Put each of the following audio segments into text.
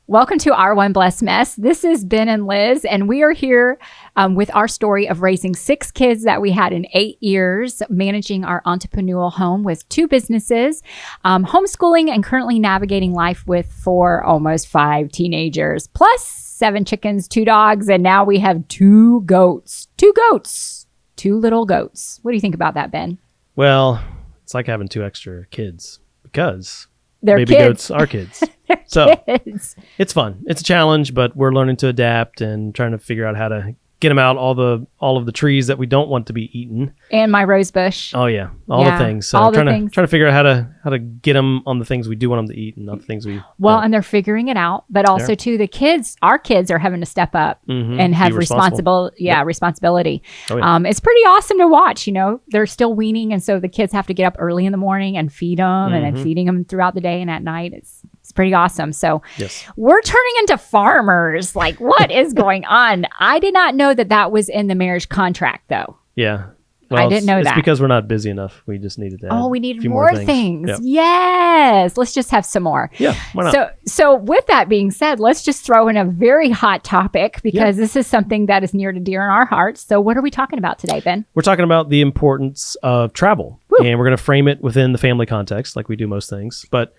Welcome to Our One Blessed Mess. This is Ben and Liz, and we are here with our story of raising 6 kids that we had in 8 years, managing our entrepreneurial home with 2 businesses, homeschooling, and currently navigating life with 4, almost 5 teenagers, plus 7 chickens, 2 dogs, and now we have 2 goats. 2 goats. 2 little goats. What do you think about that, Ben? Well, it's like having 2 extra kids because they're baby kids. goats are kids. So it's fun. It's a challenge, but we're learning to adapt and trying to figure out how to get them out all of the trees that we don't want to be eaten. And my rose bush. Oh yeah, all the things. So all the trying to figure out how to get them on the things we do want them to eat and not the things we don't. And they're figuring it out, but also too the kids, our kids are having to step up and have responsibility. Oh, yeah. It's pretty awesome to watch. You know, they're still weaning, and so the kids have to get up early in the morning and feed them, and then feeding them throughout the day and at night. It's pretty awesome. So we're turning into farmers. Like, what is going on? I did not know that was in the marriage contract, though. Yeah. Well, I didn't know that. It's because we're not busy enough. We just needed to we needed more things. Yep. Yes. Let's just have some more. Yeah. Why not? So with that being said, let's just throw in a very hot topic because this is something that is near to dear in our hearts. So what are we talking about today, Ben? We're talking about the importance of travel. Woo. And we're going to frame it within the family context like we do most things. But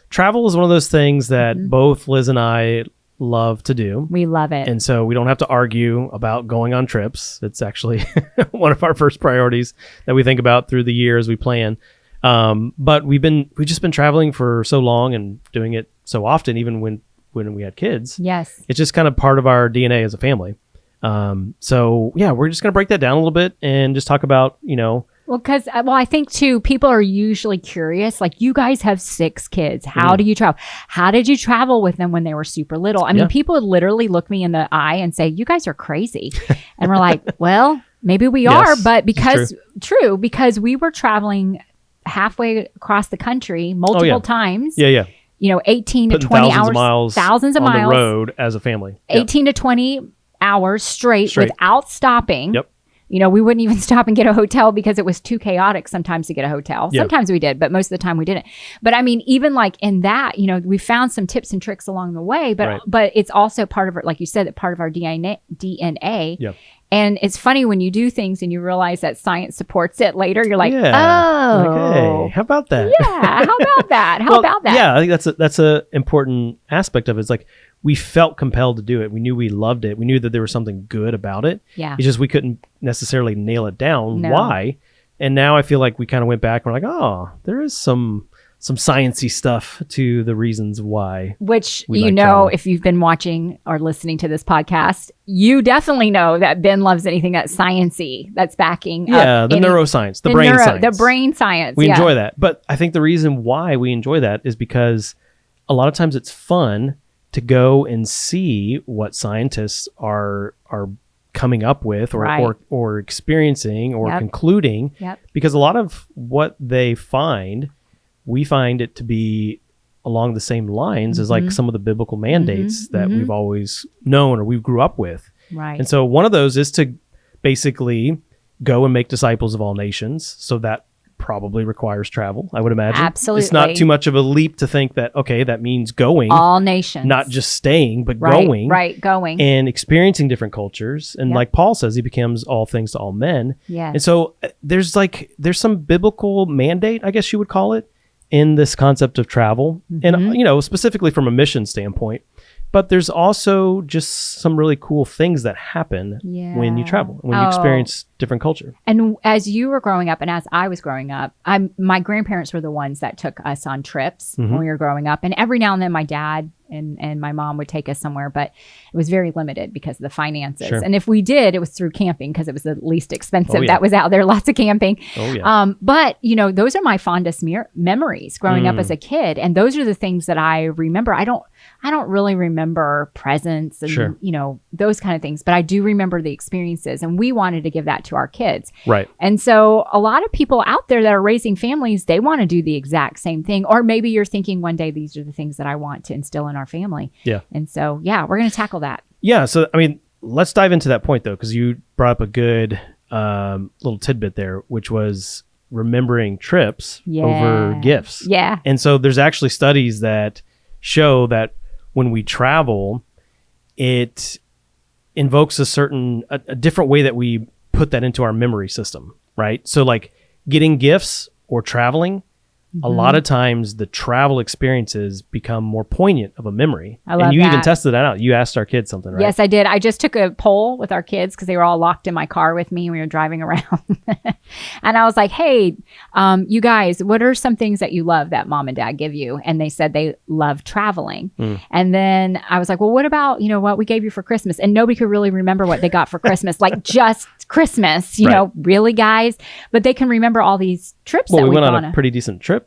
travel is one of those things that both Liz and I love to do. We love it. And so we don't have to argue about going on trips. It's actually one of our first priorities that we think about through the year as we plan. But we've just been traveling for so long and doing it so often, even when we had kids. Yes. It's just kind of part of our DNA as a family. So we're just going to break that down a little bit and just talk about, I think too, people are usually curious. Like, you guys have 6 kids. How do you travel? How did you travel with them when they were super little? I mean, people would literally look me in the eye and say, "You guys are crazy," and we're like, "Well, maybe we are," but because we were traveling halfway across the country multiple times. Yeah. 18 Putting to 20 hours, thousands of on miles the road as a family. 18 to 20 hours straight without stopping. Yep. We wouldn't even stop and get a hotel because it was too chaotic sometimes to get a hotel. Yep. Sometimes we did, but most of the time we didn't. But I mean, even like in that, we found some tips and tricks along the way, but it's also part of it, like you said, part of our DNA. Yep. And it's funny when you do things and you realize that science supports it later, you're like, hey, how about that? Yeah, how about that? How about that? Yeah, I think that's a important aspect of it. It's like we felt compelled to do it. We knew we loved it. We knew that there was something good about it. Yeah. It's just we couldn't necessarily nail it down. No. Why? And now I feel like we kind of went back and we're like, oh, there is some sciencey stuff to the reasons why. Which, travel. if you've been watching or listening to this podcast, you definitely know that Ben loves anything that's sciencey, that's backing up the neuroscience, the brain science. The brain science. We enjoy that. But I think the reason why we enjoy that is because a lot of times it's fun to go and see what scientists are coming up with or experiencing or concluding. Yep. Because a lot of what they find, we find it to be along the same lines as like some of the biblical mandates that we've always known or we grew up with. Right. And so one of those is to basically go and make disciples of all nations. So that probably requires travel, I would imagine. Absolutely. It's not too much of a leap to think that, okay, that means going. All nations. Not just staying, but going. Right, going. And experiencing different cultures. And like Paul says, he becomes all things to all men. Yes. And so there's some biblical mandate, I guess you would call it, in this concept of travel. And, specifically from a mission standpoint. But there's also just some really cool things that happen when you travel, when you experience different culture. And as you were growing up and as I was growing up, my grandparents were the ones that took us on trips when we were growing up. And every now and then my dad and my mom would take us somewhere, but it was very limited because of the finances. Sure. And if we did, it was through camping because it was the least expensive. Oh, yeah. That was out there, lots of camping. Oh, yeah. But, those are my fondest memories growing up as a kid. And those are the things that I remember. I don't really remember presents and, those kind of things, but I do remember the experiences, and we wanted to give that to our kids. Right. And so a lot of people out there that are raising families, they want to do the exact same thing. Or maybe you're thinking one day, these are the things that I want to instill in our family. Yeah. And so, we're going to tackle that. Yeah. So, I mean, let's dive into that point though, because you brought up a good little tidbit there, which was remembering trips over gifts. Yeah. And so there's actually studies that show that when we travel, it invokes a different way that we put that into our memory system, right? So like getting gifts or traveling, a lot of times the travel experiences become more poignant of a memory. I love and you that. even tested that out. You asked our kids something, right? Yes, I did. I just took a poll with our kids because they were all locked in my car with me and we were driving around. And I was like, hey, you guys, what are some things that you love that mom and dad give you? And they said they love traveling. And then I was like, well, what about, what we gave you for Christmas? And nobody could really remember what they got for Christmas, like just Christmas, really, guys? But they can remember all these trips that we we went on a pretty decent trip.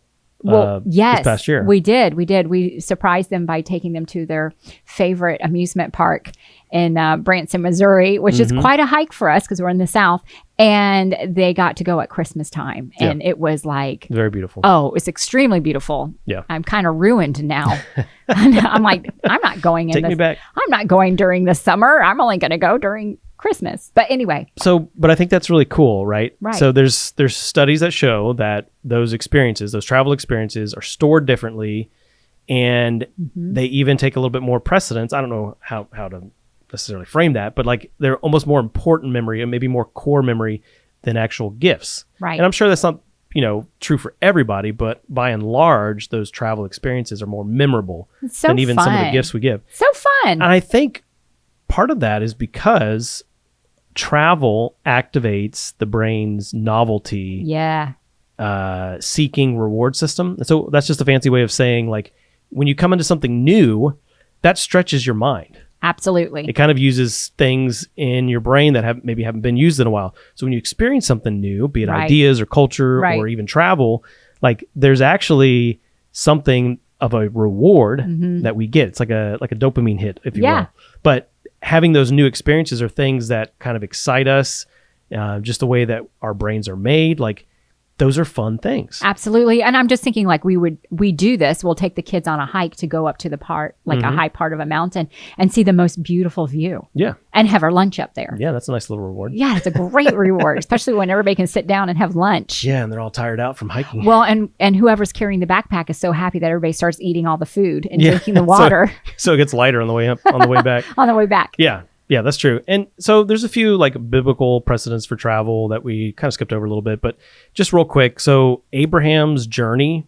Yes, this past year. We did. We surprised them by taking them to their favorite amusement park in Branson, Missouri, which is quite a hike for us because we're in the South. And they got to go at Christmas time. And it was like... very beautiful. Oh, it's extremely beautiful. Yeah. I'm kind of ruined now. I'm like, I'm not going in Take me back. I'm not going during the summer. I'm only going to go during Christmas. But anyway. But I think that's really cool, right? Right. So there's studies that show that those travel experiences are stored differently, and they even take a little bit more precedence. I don't know how to necessarily frame that, but like they're almost more important memory and maybe more core memory than actual gifts. Right. And I'm sure that's not, true for everybody, but by and large, those travel experiences are more memorable than even some of the gifts we give. So fun. And I think part of that is because travel activates the brain's novelty seeking reward system. And so that's just a fancy way of saying, like, when you come into something new, that stretches your mind. Absolutely. It kind of uses things in your brain that haven't been used in a while. So when you experience something new, be it ideas or culture or even travel, like there's actually something of a reward that we get. It's like a dopamine hit, if you will. But having those new experiences are things that kind of excite us, just the way that our brains are made. Like, those are fun things. Absolutely. And I'm just thinking, like, we do this. We'll take the kids on a hike to go up to the part, like a high part of a mountain, and see the most beautiful view. Yeah. And have our lunch up there. Yeah, that's a nice little reward. Yeah, it's a great reward, especially when everybody can sit down and have lunch. Yeah, and they're all tired out from hiking. Well, and whoever's carrying the backpack is so happy that everybody starts eating all the food and drinking the water. So it gets lighter on the way up, on the way back. On the way back. Yeah. Yeah, that's true. And so there's a few like biblical precedents for travel that we kind of skipped over a little bit, but just real quick. So Abraham's journey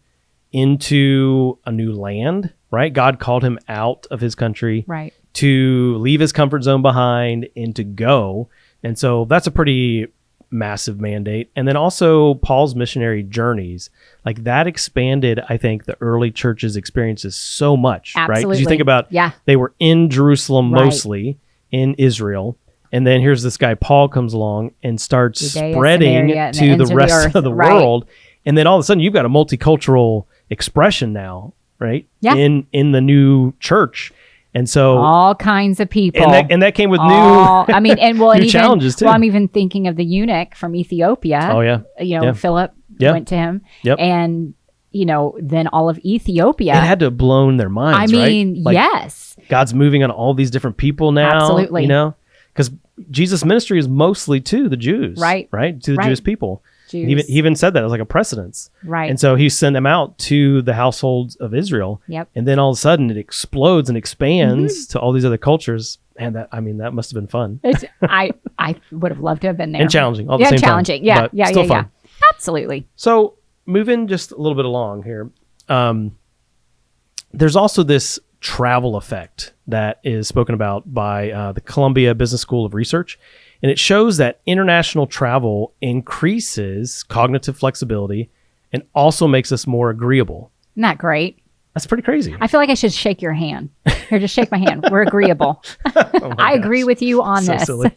into a new land, right? God called him out of his country, right, to leave his comfort zone behind and to go. And so that's a pretty massive mandate. And then also Paul's missionary journeys, like that expanded, I think, the early church's experiences so much, right? Because you think about, they were in Jerusalem mostly, in Israel, and then here's this guy Paul comes along and starts spreading to the rest of the world, and then all of a sudden you've got a multicultural expression now, right? In the new church. And so all kinds of people, and that came with new challenges too. Well, I'm even thinking of the eunuch from Ethiopia. Oh yeah, Philip went to him, and then all of Ethiopia. It had to have blown their minds. I mean, right? yes. God's moving on all these different people now. Absolutely. Because Jesus' ministry is mostly to the Jews. Right? To the Jewish people. He even said that as like a precedence. Right. And so he sent them out to the households of Israel. Yep. And then all of a sudden it explodes and expands to all these other cultures. And that must have been fun. I would have loved to have been there. And challenging all the same challenging. time. Yeah. Still fun. Absolutely. So moving just a little bit along here, there's also this travel effect that is spoken about by the Columbia Business School of Research. And it shows that international travel increases cognitive flexibility and also makes us more agreeable. Isn't that great? That's pretty crazy. I feel like I should shake your hand. Here, just shake my hand. We're agreeable. I agree with you on this. Silly.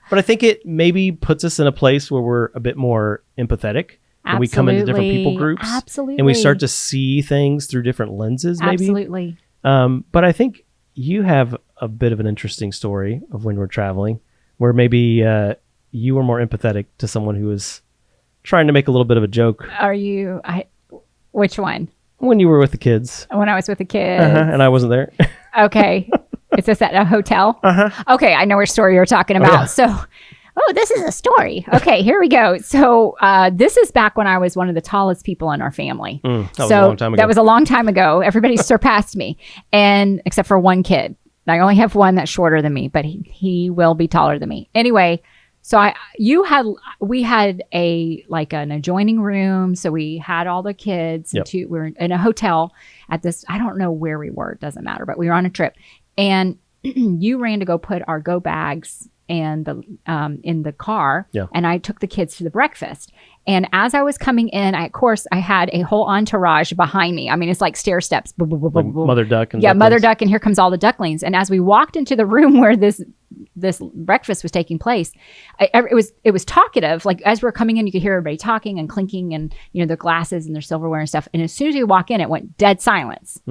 But I think it maybe puts us in a place where we're a bit more empathetic. And we come into different people groups. Absolutely. And we start to see things through different lenses, maybe. Absolutely. But I think you have a bit of an interesting story of when we're traveling, where maybe you were more empathetic to someone who was trying to make a little bit of a joke. Which one? When you were with the kids. When I was with the kids. And I wasn't there. Okay. Is this at a hotel? Okay, I know which story you're talking about. Oh, yeah. So Oh, this is a story. Okay, here we go. So this is back when I was one of the tallest people in our family. That was a long time ago. That was a long time ago. Everybody surpassed me, and except for one kid. I only have one that's shorter than me, but he will be taller than me. Anyway, so we had an adjoining room. So we had all the kids. Yep. We were in a hotel at this. I don't know where we were. It doesn't matter. But we were on a trip, and you ran to go put our go bags and in the car, and I took the kids to the breakfast. And as I was coming in, I had a whole entourage behind me. I mean, it's like stair steps. Boom, boom, boom, like boom, boom. Mother Duck. And Mother Duck, and here comes all the ducklings. And as we walked into the room where this breakfast was taking place, it was talkative. Like as we were coming in, you could hear everybody talking and clinking, and their glasses and their silverware and stuff. And as soon as we walk in, it went dead silence.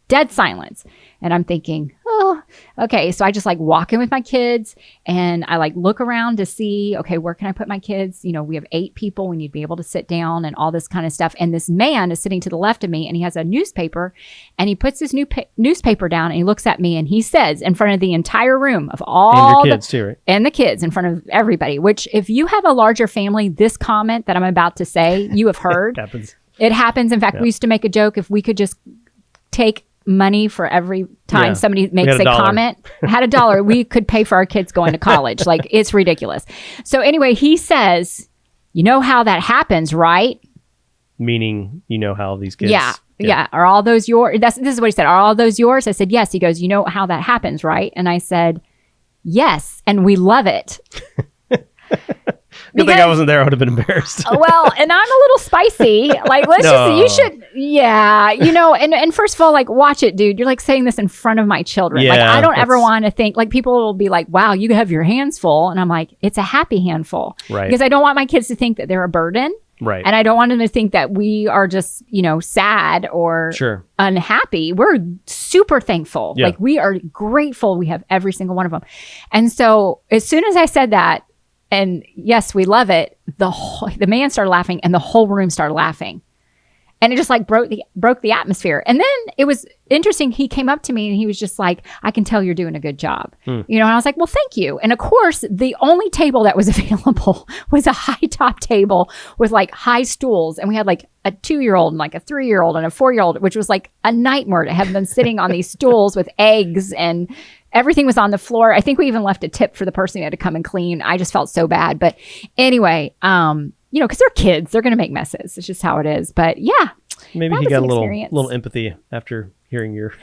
Dead silence. And I'm thinking, oh, okay. So I just walk in with my kids, and I look around to see, okay, where can I put my kids? We have 8 people. We need to be able to sit down and all this kind of stuff. And this man is sitting to the left of me, and he has a newspaper, and he puts his newspaper down, and he looks at me, and he says in front of the entire room of all and your kids too, right? And the kids in front of everybody, which if you have a larger family, this comment that I'm about to say, you have heard. It happens. In fact, we used to make a joke, if we could just take money for every time somebody makes a comment, had $1, we could pay for our kids going to college. It's ridiculous. So anyway, he says, you know how that happens, right? Meaning, how these kids. Yeah. Are all those yours? This is what he said. Are all those yours? I said, yes. He goes, you know how that happens, right? And I said, yes. And we love it. Good thing I wasn't there. I would have been embarrassed. Well, and I'm a little spicy. You should, and first of all, watch it, dude. You're saying this in front of my children. Yeah, I don't ever want to think, people will be like, wow, you have your hands full. And I'm like, it's a happy handful. Right. Because I don't want my kids to think that they're a burden. Right. And I don't want them to think that we are just, sad or unhappy. We're super thankful. Yeah. We are grateful we have every single one of them. And so as soon as I said that, and yes, we love it, the man started laughing, and the whole room started laughing. And it just broke the atmosphere. And then it was interesting. He came up to me and he was just like, I can tell you're doing a good job. And I was like, well, thank you. And of course, the only table that was available was a high top table with high stools. And we had a 2-year-old and a 3-year-old and a 4-year-old, which was a nightmare to have them sitting on these stools with eggs, and everything was on the floor. I think we even left a tip for the person who had to come and clean. I just felt so bad. But anyway, because they're kids, they're going to make messes. It's just how it is. But yeah. Maybe he got a little empathy after hearing your.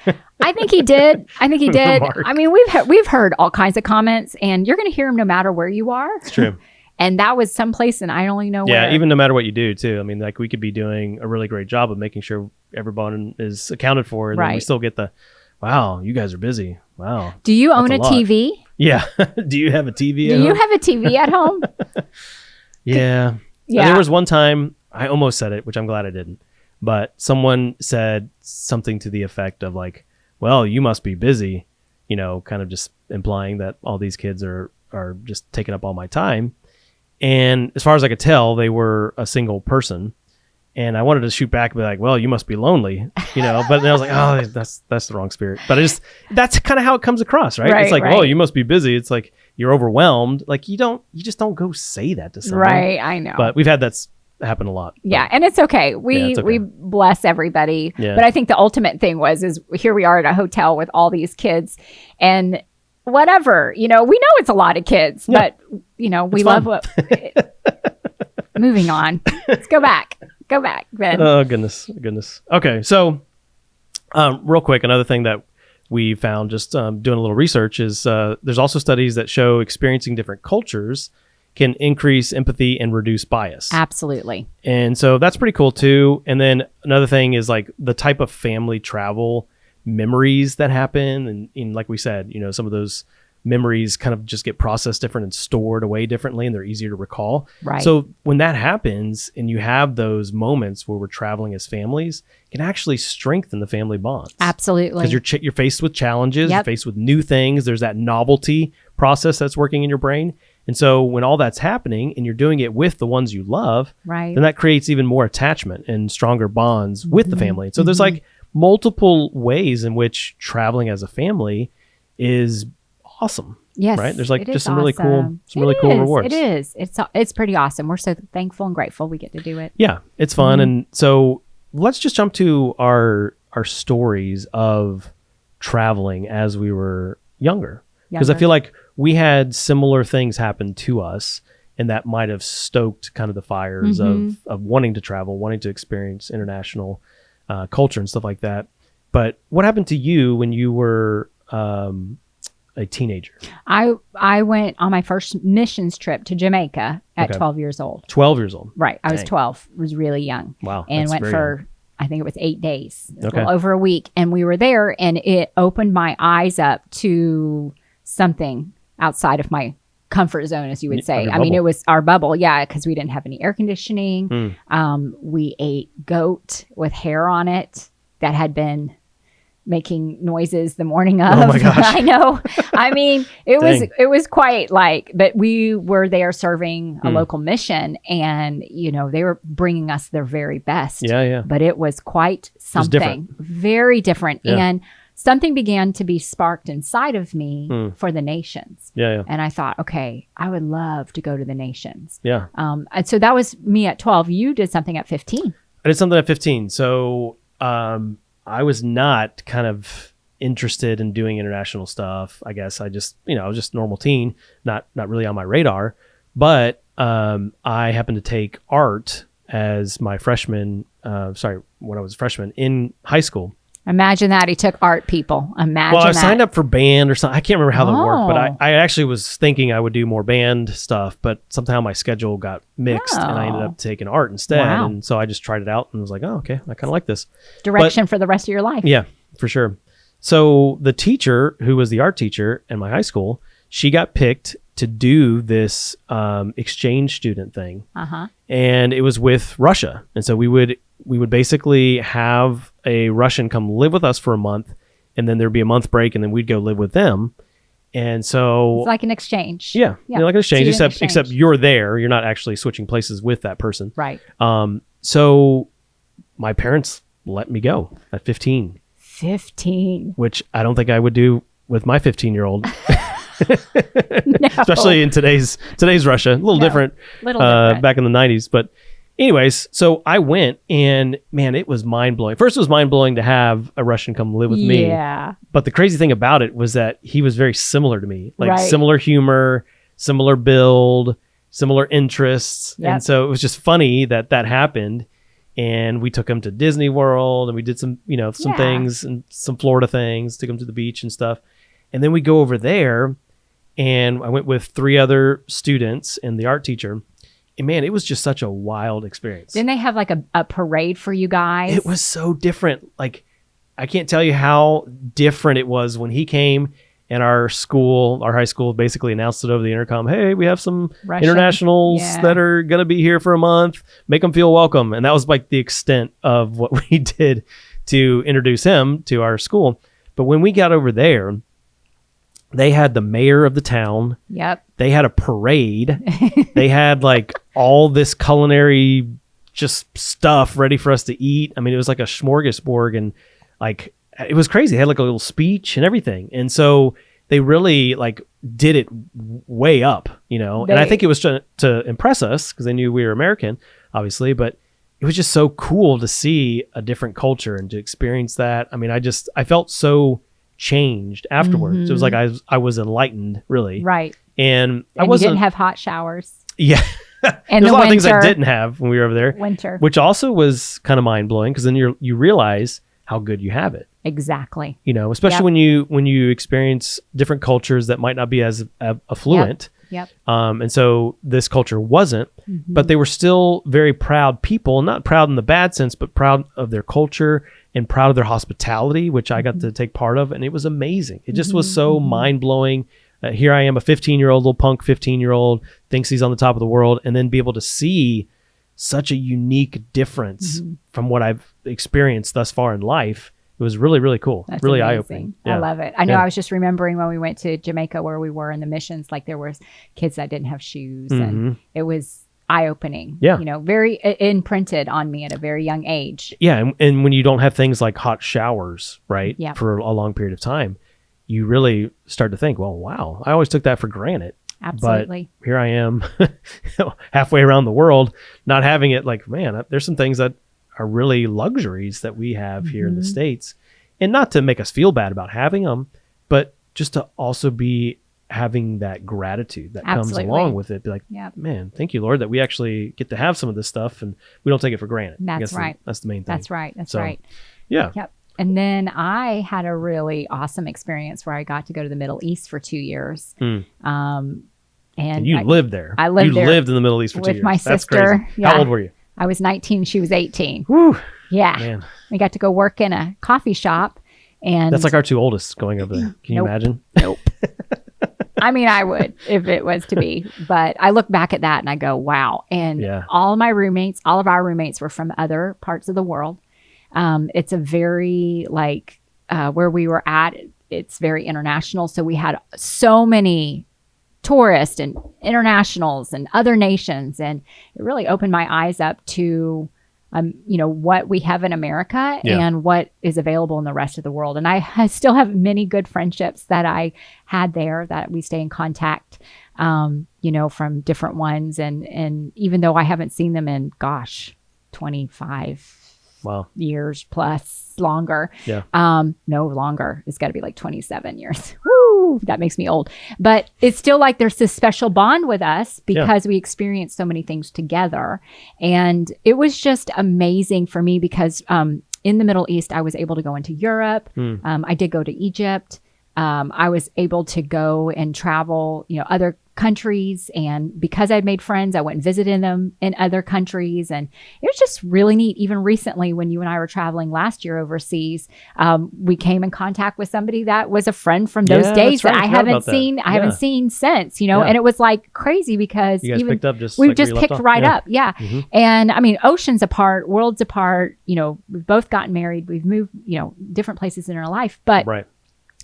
I think he did. Remark. I mean, we've heard all kinds of comments, and you're going to hear them no matter where you are. It's true. And that was someplace, and I only know where. Yeah, even no matter what you do, too. I mean, we could be doing a really great job of making sure everyone is accounted for, and then we still get the, wow, you guys are busy. Wow. Do you own a TV? Yeah. Do you have a TV at home? Do you have a TV at home? Yeah. There was one time, I almost said it, which I'm glad I didn't. But someone said something to the effect of well, you must be busy, kind of just implying that all these kids are just taking up all my time. And as far as I could tell, they were a single person. And I wanted to shoot back and be like, well, you must be lonely, but then I was like, oh, that's the wrong spirit. But that's kind of how it comes across, right? It's well, you must be busy. It's you're overwhelmed. You just don't go say that to someone. Right. I know. But we've had that's happened a lot. Yeah. And it's okay. We bless everybody. Yeah. But I think the ultimate thing is here we are at a hotel with all these kids, and whatever, we know it's a lot of kids, but we love what, moving on. Let's go back, Ben. Oh, goodness. Okay. So, real quick, another thing that we found just doing a little research is there's also studies that show experiencing different cultures can increase empathy and reduce bias. Absolutely. And so that's pretty cool too. And then another thing is the type of family travel memories that happen. And like we said, some of those memories kind of just get processed different and stored away differently, and they're easier to recall. Right. So when that happens and you have those moments where we're traveling as families, it can actually strengthen the family bonds. Absolutely. Because you're faced with challenges, you're faced with new things. There's that novelty process that's working in your brain. And so when all that's happening and you're doing it with the ones you love, then that creates even more attachment and stronger bonds with the family. And so there's multiple ways in which traveling as a family is awesome. Yes, right? There's like it just is some really cool, awesome. some really cool rewards. It is. It's pretty awesome. We're so thankful and grateful we get to do it. Yeah, it's fun. And so let's just jump to our stories of traveling as we were younger. Because I feel like we had similar things happen to us, and that might have stoked kind of the fires of wanting to travel, wanting to experience international culture and stuff like that. But what happened to you when you were a teenager? I went on my first missions trip to Jamaica at 12 years old. 12 years old. Right. I was Dang. 12, was really young. Wow. And went very for, young. I think it was 8 days, a Okay. little over a week. And we were there, and it opened my eyes up to something outside of my comfort zone, as you would say. I mean, it was our bubble. Yeah. Because we didn't have any air conditioning. We ate goat with hair on it that had been making noises the morning of. Oh my gosh. I know. I mean, it Dang. was quite like, but we were there serving a local mission, and they were bringing us their very best. Yeah. But it was quite something, different. very different. Yeah. And something began to be sparked inside of me for the nations. Yeah. And I thought, okay, I would love to go to the nations. Yeah. And so that was me at 12. You did something at 15. I did something at 15. So I was not kind of interested in doing international stuff. I guess I just, I was just a normal teen, not really on my radar. But I happened to take art as my freshman, when I was a freshman in high school. Imagine that. He took art, people. Imagine Well, I that. signed up for band or something. I can't remember how that worked, but Oh. I actually was thinking I would do more band stuff, but somehow my schedule got mixed and I ended Oh. up taking art instead. Wow. And so I just tried it out and was like, oh, okay, I kind of like this. Direction for the rest of your life. Yeah, for sure. So the teacher, who was the art teacher in my high school, she got picked to do this exchange student thing. Uh-huh. And it was with Russia. And so we would basically have a Russian come live with us for a month, and then there'd be a month break, and then we'd go live with them. And so It's like an exchange. yeah. Like an exchange, Student exchange. except you're there. You're not actually switching places with that person. Right. So my parents let me go at 15, 15. which I don't think I would do with my 15-year-old. No. Especially in today's Russia, a little different, different. back in the 90s. But anyways, so I went, and man, it was mind blowing. First, it was mind blowing to have a Russian come live with me. Yeah. But the crazy thing about it was that he was very similar to me, like Right. similar humor, similar build, similar interests. Yep. And so it was just funny that happened. And we took him to Disney World, and we did some, some Yeah. things and some Florida things, took him to the beach and stuff. And then we go over there, and I went with 3 other students and the art teacher. And man, it was just such a wild experience. Didn't they have like a parade for you guys? It was so different. Like, I can't tell you how different it was when he came, and our high school basically announced it over the intercom. Hey, we have some Russian. internationals Yeah. that are going to be here for a month. Make them feel welcome. And that was like the extent of what we did to introduce him to our school. But when we got over there, they had the mayor of the town. Yep. They had a parade. They had like all this culinary just stuff ready for us to eat. I mean, it was like a smorgasbord, and like it was crazy. They had like a little speech and everything. And so they really like did it way up, and I think it was to impress us because they knew we were American, obviously, but it was just so cool to see a different culture and to experience that. I mean, I felt so changed afterwards. It was like I was enlightened, really. Right. And I You wasn't didn't have hot showers. Yeah. And There's a the lot of things I winter. didn't have when we were over there, Winter. which also was kind of mind blowing because then you realize how good you have it. Exactly. Especially Yep. when you experience different cultures that might not be as affluent. Yep. And so this culture wasn't, Mm-hmm. but they were still very proud people, not proud in the bad sense, but proud of their culture and proud of their hospitality, which I got to take part of. And it was amazing. It just was so mind blowing. Here I am, a 15-year-old, little punk 15-year-old, thinks he's on the top of the world, and then be able to see such a unique difference from what I've experienced thus far in life. It was really, really cool. That's really amazing. eye-opening. I love it. I know. Yeah. I was just remembering when we went to Jamaica where we were in the missions, like there was kids that didn't have shoes and it was eye-opening. Yeah. Very imprinted on me at a very young age. Yeah. And when you don't have things like hot showers, right, Yeah. for a long period of time, you really start to think, well, wow, I always took that for granted. Absolutely. But here I am halfway around the world, not having it. Like, man, there's some things that are really luxuries that we have here in the States, and not to make us feel bad about having them, but just to also be having that gratitude that comes along with it. Be like, man, thank you, Lord, that we actually get to have some of this stuff and we don't take it for granted. That's right. That's the main thing. That's right. That's right. Yeah. Yep. And then I had a really awesome experience where I got to go to the Middle East for 2 years. And you lived there. I lived there. You lived in the Middle East for 2 years. With my That's sister. crazy. How old were you? I was 19. She was 18. Whew. Yeah. Man. We got to go work in a coffee shop. And that's like our two oldest going over there. Can you imagine? Nope. I mean, I would if it was to be. But I look back at that and I go, wow. And all of our roommates were from other parts of the world. It's a very where we were at, it's very international. So we had so many tourists and internationals and other nations. And it really opened my eyes up to, what we have in America and what is available in the rest of the world. And I still have many good friendships that I had there that we stay in contact, from different ones. And even though I haven't seen them in, 25 years plus longer. Yeah. No longer. It's got to be like 27 years. Woo! That makes me old. But it's still like there's this special bond with us because we experienced so many things together. And it was just amazing for me because in the Middle East, I was able to go into Europe. I did go to Egypt. I was able to go and travel, other countries. And because I'd made friends, I went and visited them in other countries. And it was just really neat. Even recently, when you and I were traveling last year overseas, we came in contact with somebody that was a friend from those days that I haven't seen. I haven't seen since, and it was like crazy because you guys picked up just we like just picked right up. Yeah. And I mean, oceans apart, worlds apart, we've both gotten married. We've moved, different places in our life, but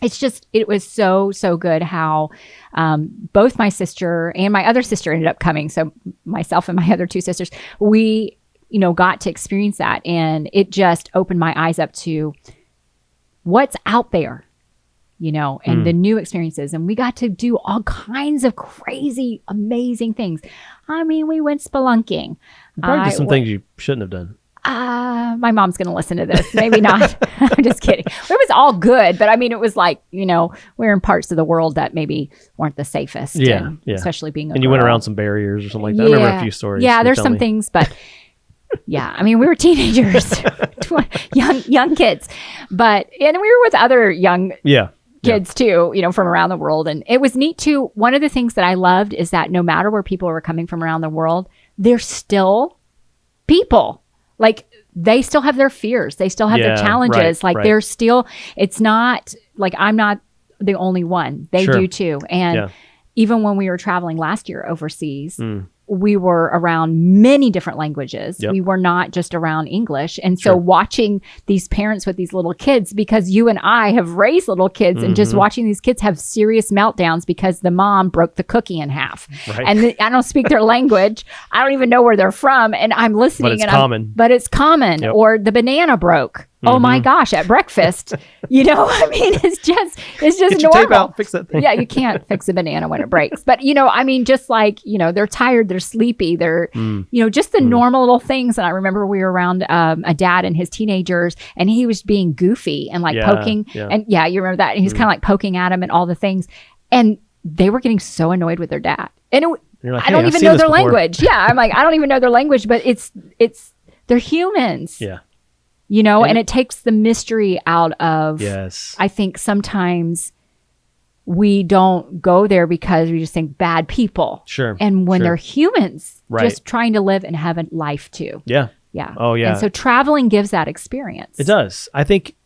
it's just, it was so good how both my sister and my other sister ended up coming. So myself and my other two sisters, we, got to experience that. And it just opened my eyes up to what's out there, and the new experiences. And we got to do all kinds of crazy, amazing things. I mean, we went spelunking. You probably did some things you shouldn't have done. My mom's going to listen to this. Maybe not. I'm just kidding. It was all good. But I mean, it was like, we're in parts of the world that maybe weren't the safest. Yeah. Especially being a And you girl. went around some barriers or something like that. I remember a few stories. Yeah, there's some things, but yeah, I mean, we were teenagers, young kids, and we were with other young kids too, from around the world. And it was neat too. One of the things that I loved is that no matter where people were coming from around the world, they're still people. Like they still have their fears. They still have their challenges. They're still, it's not like I'm not the only one. They do too. And even when we were traveling last year overseas, we were around many different languages. We were not just around English. And so watching these parents with these little kids, because you and I have raised little kids and just watching these kids have serious meltdowns because the mom broke the cookie in half. And I don't speak their language. I don't even know where they're from. And I'm listening. But it's common. Or the banana broke. Oh my gosh, at breakfast. I mean, it's just Get normal. your tape out, fix that thing. Yeah, you can't fix a banana when it breaks. But, I mean, just like, they're tired, they're sleepy, they're, just the normal little things. And I remember we were around a dad and his teenagers, and he was being goofy and like poking. Yeah. And you remember that? And he was kind of like poking at him and all the things. And they were getting so annoyed with their dad. And like, I don't even know their language. Yeah, I'm like, I don't even know their language, but they're humans. Yeah. And it takes the mystery out of, I think sometimes we don't go there because we just think bad people. Sure. And when they're humans, just trying to live and have a life too. Yeah. Yeah. Oh, yeah. And so traveling gives that experience. It does. I think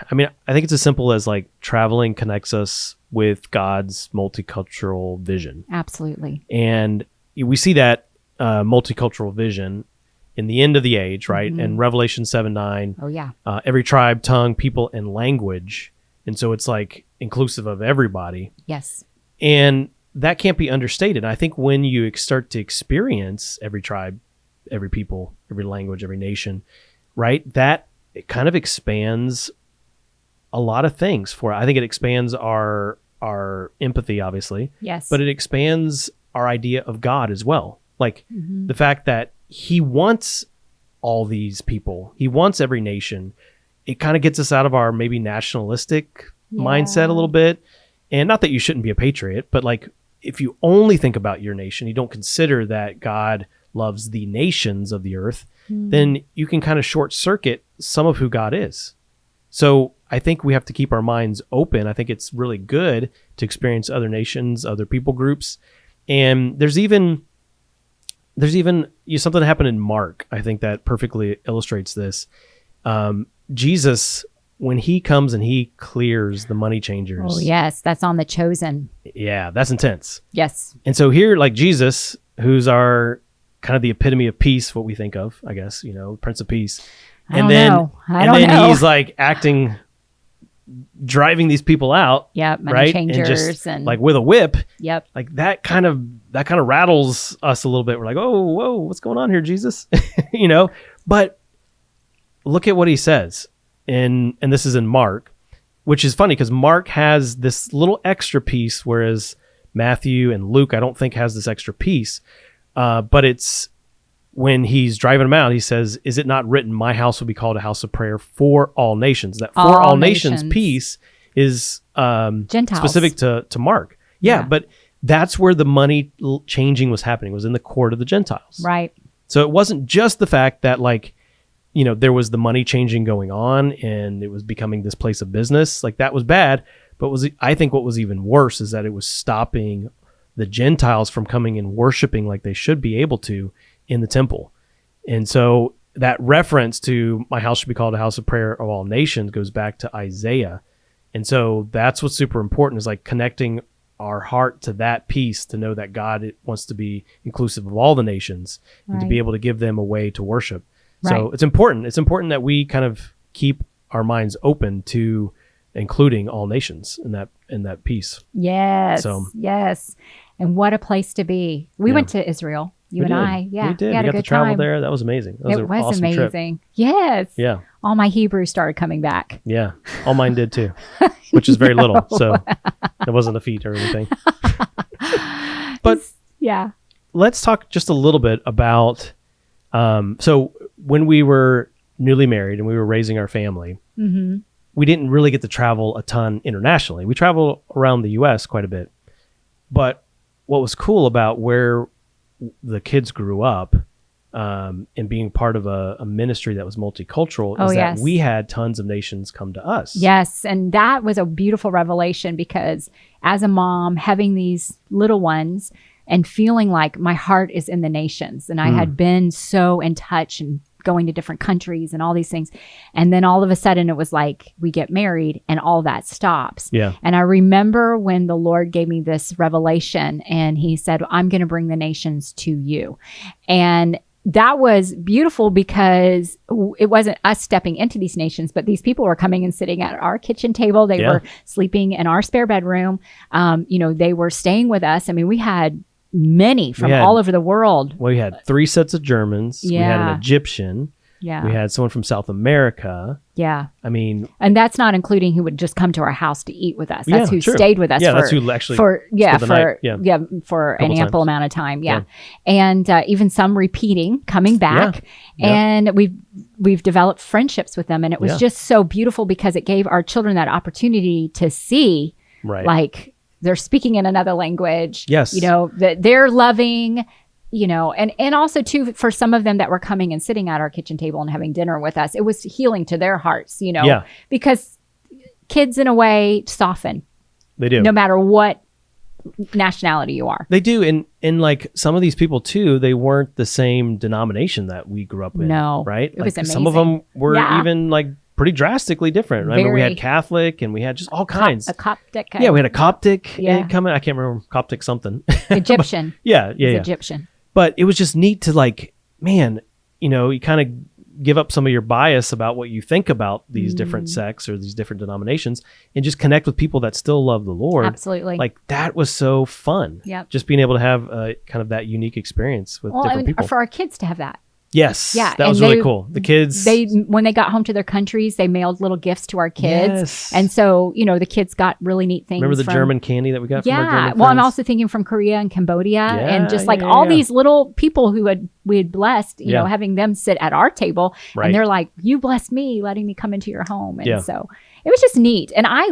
it's as simple as like traveling connects us with God's multicultural vision. Absolutely. And we see that multicultural vision in the end of the age, right? And Revelation 7:9. Oh, yeah. Every tribe, tongue, people, and language. And so it's like inclusive of everybody. Yes. And that can't be understated. I think when you start to experience every tribe, every people, every language, every nation, right? That it kind of expands a lot of things for it. I think it expands our empathy, obviously. Yes. But it expands our idea of God as well. Like the fact that he wants all these people. He wants every nation. It kind of gets us out of our maybe nationalistic mindset a little bit. And not that you shouldn't be a patriot, but like if you only think about your nation, you don't consider that God loves the nations of the earth, then you can kind of short circuit some of who God is. So I think we have to keep our minds open. I think it's really good to experience other nations, other people groups. And there's even something that happened in Mark, I think that perfectly illustrates this. Jesus, when he comes and he clears the money changers. Oh, yes. That's on the chosen. Yeah, that's intense. Yes. And so here, like Jesus, who's our kind of the epitome of peace, what we think of, I guess, Prince of Peace. I don't know. He's like driving these people out. Yep, money right? changers and like with a whip. Yep. Like that kind of rattles us a little bit. We're like, oh, whoa, what's going on here, Jesus? But look at what he says. And this is in Mark, which is funny because Mark has this little extra piece, whereas Matthew and Luke, I don't think has this extra piece. But it's when he's driving them out, he says, is it not written, my house will be called a house of prayer for all nations? That for all nations piece is Gentiles. Specific to Mark. Yeah, but that's where the money changing was happening, was in the court of the Gentiles. Right. So it wasn't just the fact that there was the money changing going on and it was becoming this place of business. Like that was bad. But I think what was even worse is that it was stopping the Gentiles from coming and worshiping like they should be able to in the temple. And so that reference to my house should be called a house of prayer of all nations goes back to Isaiah. And so that's what's super important, is like connecting our heart to that piece, to know that God wants to be inclusive of all the nations and to be able to give them a way to worship. So it's important. It's important that we kind of keep our minds open to including all nations in that piece. Yes. Yes. And what a place to be. We went to Israel. You and I. Yeah. We did. We had got a to good travel time. there. That was amazing. That was it was awesome amazing. Trip. Yes. Yeah. All my Hebrews started coming back. Yeah. All mine did too, which is very little. So it wasn't a feat or anything. But yeah, let's talk just a little bit about, so when we were newly married and we were raising our family, we didn't really get to travel a ton internationally. We traveled around the U.S. quite a bit. But what was cool about where the kids grew up and being part of a ministry that was multicultural is that we had tons of nations come to us. Yes. And that was a beautiful revelation, because as a mom, having these little ones and feeling like my heart is in the nations, and I had been so in touch and going to different countries and all these things. And then all of a sudden it was like we get married and all that stops. Yeah. And I remember when the Lord gave me this revelation and he said, I'm going to bring the nations to you. And that was beautiful, because it wasn't us stepping into these nations, but these people were coming and sitting at our kitchen table. They were sleeping in our spare bedroom. They were staying with us. I mean, we had many from all over the world. Well, we had 3 sets of Germans. We had an Egyptian. Yeah. We had someone from South America. Yeah. I mean, and that's not including who would just come to our house to eat with us. That's who stayed with us. Yeah, that's who actually for an ample times. amount of time. Yeah. And even some repeating, coming back. And we've developed friendships with them. And it was just so beautiful, because it gave our children that opportunity to see, like, they're speaking in another language. Yes. That they're loving, and also too, for some of them that were coming and sitting at our kitchen table and having dinner with us, it was healing to their hearts, because kids in a way soften. They do. No matter what nationality you are. They do. And like some of these people too, they weren't the same denomination that we grew up in. No. Right? It was amazing. Some of them were even like pretty drastically different. I mean, we had Catholic and we had just all kinds. A Coptic. Yeah, we had a Coptic coming. I can't remember, Coptic something. Egyptian. But, Egyptian. But it was just neat to like, man, you kind of give up some of your bias about what you think about these different sects or these different denominations and just connect with people that still love the Lord. Absolutely. Like that was so fun. Yep. Just being able to have kind of that unique experience with different people. For our kids to have that. Yes. Yeah, That was really cool. The kids. When they got home to their countries, they mailed little gifts to our kids. Yes. And so, the kids got really neat things. Remember the German candy that we got from our German friends? Well, I'm also thinking from Korea and Cambodia and just like yeah. these little people we had blessed, having them sit at our table. Right. And they're like, you blessed me, letting me come into your home. And so it was just neat. And I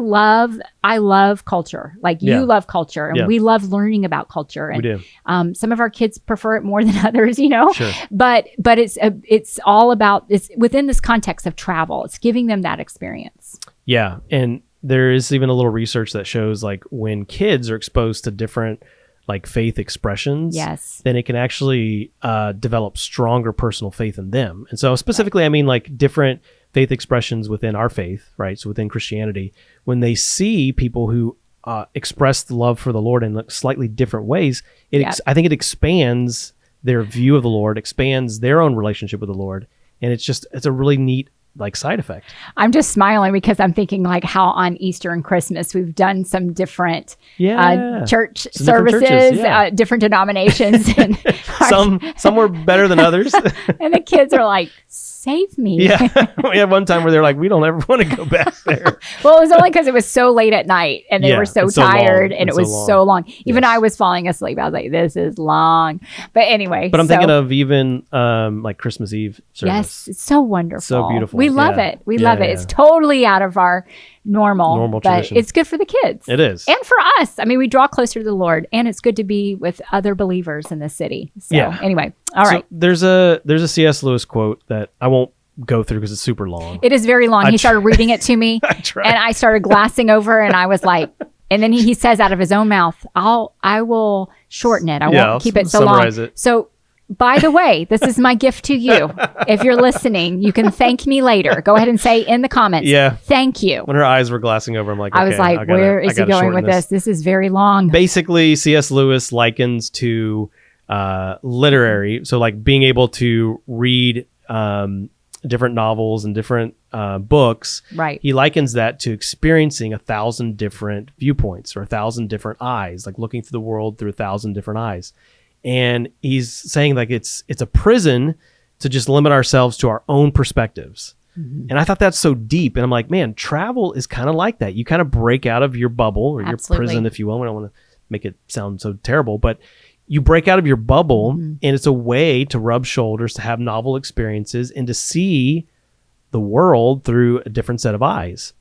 love culture. Like you love culture and we love learning about culture. And we do. Some of our kids prefer it more than others, Sure. but it's all about, it's within this context of travel. It's giving them that experience. Yeah. And there is even a little research that shows like when kids are exposed to different like faith expressions, then it can actually develop stronger personal faith in them. And so specifically, I mean like different faith expressions within our faith, right? So within Christianity, when they see people who express the love for the Lord in slightly different ways, I think it expands their view of the Lord, expands their own relationship with the Lord. And it's a really neat like side effect. I'm just smiling because I'm thinking like how on Easter and Christmas we've done some different church services, different denominations, and some were better than others. And the kids are like, "Save me!" Yeah, we had one time where they're like, "We don't ever want to go back there." Well, it was only because it was so late at night and they were so tired and it was so long. Even I was falling asleep. I was like, "This is long," but anyway. But I'm thinking of even like Christmas Eve service. Yes, it's so wonderful, so beautiful. We love it. We love it. It's totally out of our normal but tradition. It's good for the kids. It is. And for us. I mean, we draw closer to the Lord and it's good to be with other believers in the city. So anyway, all right. There's a C.S. Lewis quote that I won't go through because it's super long. It is very long. He started reading it to me and I started glassing over and I was like, and then he says out of his own mouth, I will shorten it. I won't keep it so long. It. So by the way, this is my gift to you. If you're listening, you can thank me later. Go ahead and say in the comments, thank you. When her eyes were glassing over, I'm like, okay, I was like, where is he going with this? This is very long. Basically, C.S. Lewis likens to literary. So like being able to read different novels and different books. Right. He likens that to experiencing 1,000 different viewpoints or 1,000 different eyes, like looking through the world through 1,000 different eyes. And he's saying like it's a prison to just limit ourselves to our own perspectives. Mm-hmm. And I thought that's so deep. And I'm like, man, travel is kind of like that. You kind of break out of your bubble or your prison, if you will. I don't want to make it sound so terrible, but you break out of your bubble and it's a way to rub shoulders, to have novel experiences and to see the world through a different set of eyes.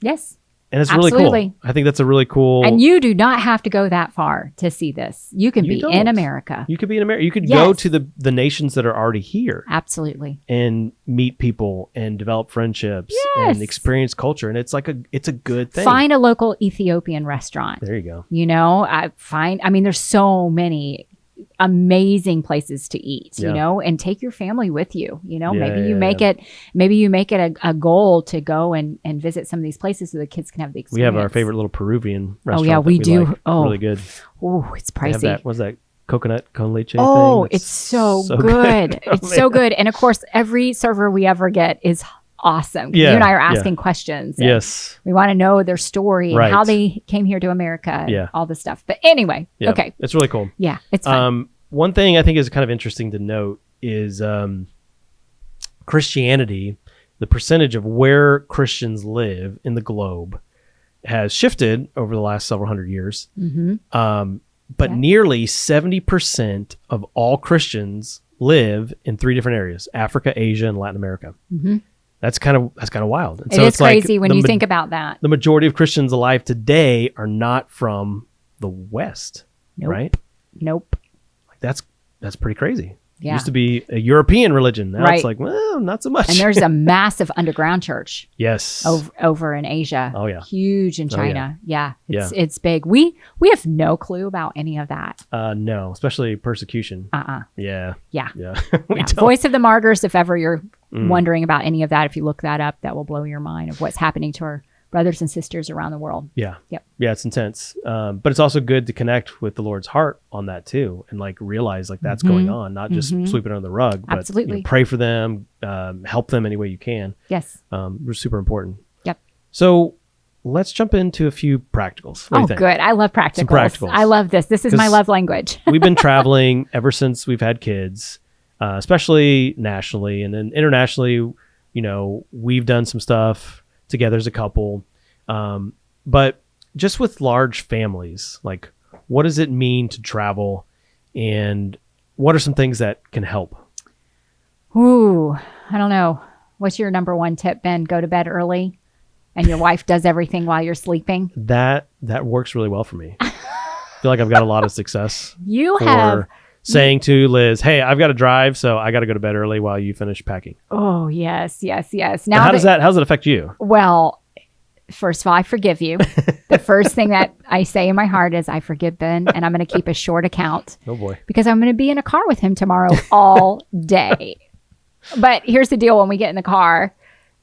Yes. And it's really cool. I think that's a really cool. And you do not have to go that far to see this. You can be in America. You could be in America. You could go to the nations that are already here. Absolutely. And meet people and develop friendships and experience culture. And it's a good thing. Find a local Ethiopian restaurant. There you go. There's so many amazing places to eat, and take your family with you, maybe you make it a goal to go and visit some of these places so the kids can have the experience. We have our favorite little Peruvian restaurant. Oh yeah, we do. Like. Oh, really good. Oh, it's pricey. What's that coconut con leche thing? Oh, it's so good. It's so good. And of course, every server we ever get is awesome. You and I are asking questions. Yes. We want to know their story and how they came here to America and all this stuff. But anyway, okay. It's really cool. Yeah, it's fun. One thing I think is kind of interesting to note is Christianity, the percentage of where Christians live in the globe has shifted over the last several hundred years. Mm-hmm. But nearly 70% of all Christians live in 3 different areas: Africa, Asia, and Latin America. Mm-hmm. That's kind of wild. And it is crazy when you think about that. The majority of Christians alive today are not from the West, right? Nope. That's pretty crazy. Yeah. It used to be a European religion. Now it's like, well, not so much. And there's a massive underground church. Yes. Over in Asia. Oh yeah. Huge in China. It's big. We have no clue about any of that. No, especially persecution. Yeah. Voice of the Martyrs, if ever you're wondering about any of that, if you look that up, that will blow your mind of what's happening to our brothers and sisters around the world. Yeah. Yep. Yeah, it's intense. But it's also good to connect with the Lord's heart on that too, and like realize like that's going on, not just sweep it under the rug, but absolutely pray for them, help them any way you can. Yes. Super important. Yep. So let's jump into a few practicals. What do you think? Good. I love practicals. I love this. This is my love language. We've been traveling ever since we've had kids. especially nationally. And then internationally, you know, we've done some stuff together as a couple. But just with large families, like, what does it mean to travel, and what are some things that can help? Ooh, I don't know. What's your number one tip, Ben? Go to bed early, and your wife does everything while you're sleeping. That works really well for me. I feel like I've got a lot of success. You have saying to Liz, "Hey, I've got to drive, so I got to go to bed early while you finish packing." Oh, yes. Now, how does that affect you? Well, first of all, I forgive you. The first thing that I say in my heart is I forgive Ben, and I'm going to keep a short account. Oh boy. Because I'm going to be in a car with him tomorrow all day. But here's the deal. When we get in the car,